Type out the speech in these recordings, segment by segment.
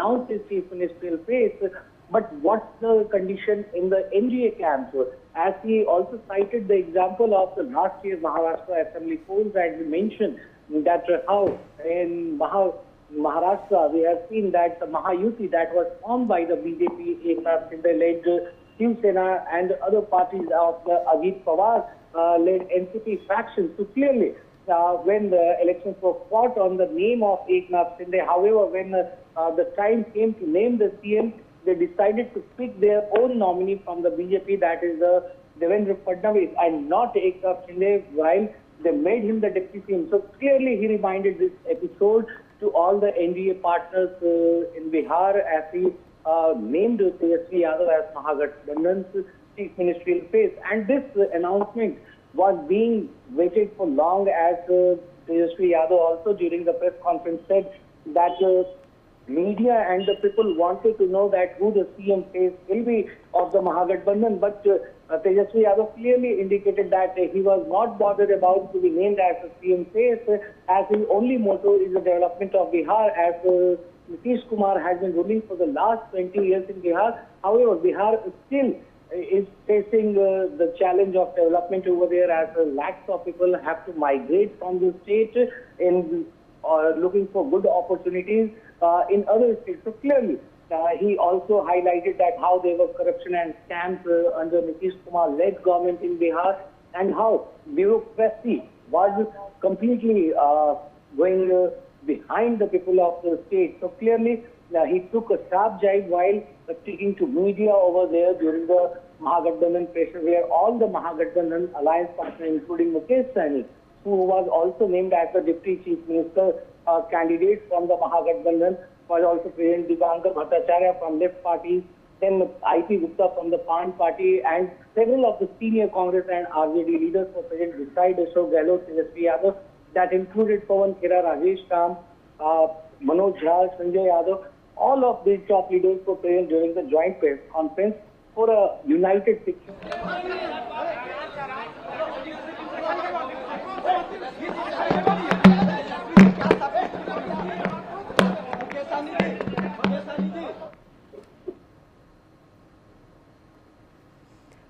announce his chief ministerial face. But what's the condition in the NDA camp? As he also cited the example of the last year Maharashtra Assembly polls, as we mentioned, that how in Maharashtra we have seen that the Mahayuti that was formed by the BJP, Eknath Shinde-led Shiv Sena and other parties of the Ajit Pawar-led NCP faction. So clearly, when the elections were fought on the name of Eknath Shinde, however, when the time came to name the CM, they decided to pick their own nominee from the BJP, that is Devendra Fadnavis, and not Eknath Shinde, while they made him the deputy CM. So clearly he reminded this episode to all the NDA partners in Bihar as he named Tejashwi Yadav as Mahagathbandhan's chief ministerial face. And this announcement was being waited for long, as Tejashwi Yadav also during the press conference said that media and the people wanted to know that who the CM face will be of the Mahagathbandhan, but Tejashwi Yadav clearly indicated that he was not bothered about to be named as the CM face, as his only motto is the development of Bihar, as Nitish Kumar has been ruling for the last 20 years in Bihar. However, Bihar still is facing the challenge of development over there, as lakhs of people have to migrate from the state in looking for good opportunities in other states. So clearly, he also highlighted that how there was corruption and scams under Nitish Kumar-led government in Bihar, and how bureaucracy was completely going behind the people of the state. So clearly, he took a sharp jibe while speaking to media over there during the Mahagathbandhan pressure, where all the Mahagathbandhan alliance partners, including Mukesh Sahani, who was also named as the Deputy Chief Minister candidate from the Mahagathbandhan, was also President Dipankar Bhattacharya from Left Party, then IP Gupta from the Pan Party, and several of the senior Congress and RJD leaders were present beside Ashok Gehlot, Tejashwi Yadav. That included Pawan Khera, Rajesh Kam, Manoj Jha, Sanjay Yadav. All of these top leaders were present during the joint press conference for a united picture.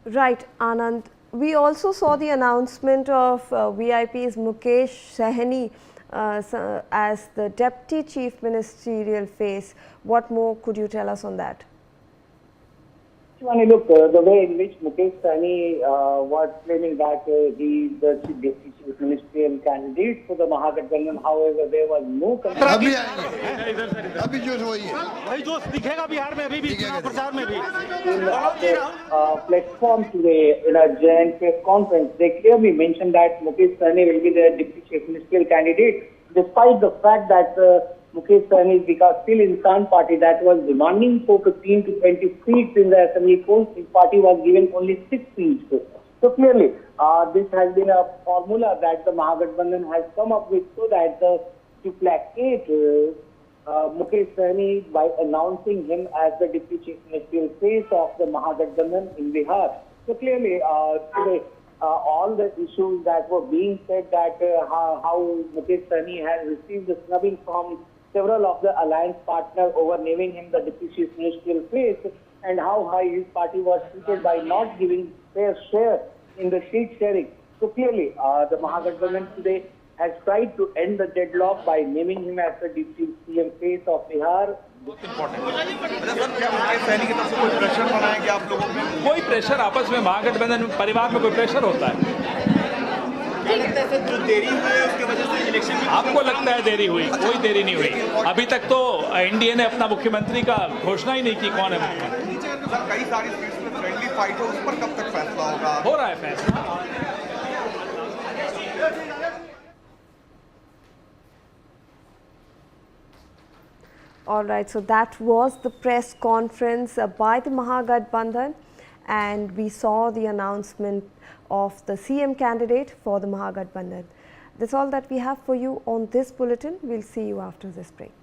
Right, Anand. We also saw the announcement of VIP's Mukesh Sahani as the Deputy Chief Ministerial face. What more could you tell us on that? Look, the way in which Mukesh Sahani was claiming that he is the Deputy Chief Ministerial candidate for the Mahagathbandhan, however, there was no platform today in a joint press conference. They clearly mentioned that Mukesh Sahani will be the Deputy Chief Ministerial candidate, despite the fact that Mukesh Sahani, because still Insan Party that was demanding for 15 to 20 seats in the assembly polls, his party was given only 6 seats. So clearly, this has been a formula that the Mahagathbandhan has come up with so that to placate Mukesh Sahani by announcing him as the Deputy Chief Ministerial face of the Mahagathbandhan in Bihar. So clearly, today, all the issues that were being said that how Mukesh Sahani has received the snubbing from several of the alliance partners over naming him the Deputy Chief Ministerial face, and how high his party was treated by not giving fair share in the seat sharing. So clearly, the Mahagathbandhan today has tried to end the deadlock by naming him as the Deputy CM face of Bihar. कोई pressure आपस में महागठबंधन परिवार में कोई pressure होता है? जो देरी हुई है उसकी वजह से इलेक्शन में आपको लगता है देरी हुई? कोई देरी नहीं हुई। अभी तक तो एनडीए ने अपना मुख्यमंत्री का घोषणा ही नहीं की कौन है मुख्यमंत्री। सर कई सारी सीट्स में फ्रेंडली फाइट है, उस पर कब तक फैसला होगा? हो रहा है फैसला। All right, so that was the press conference by the Mahagathbandhan, and we saw the announcement of the CM candidate for the Mahagathbandhan. That's all that we have for you on this bulletin. We'll see you after this break.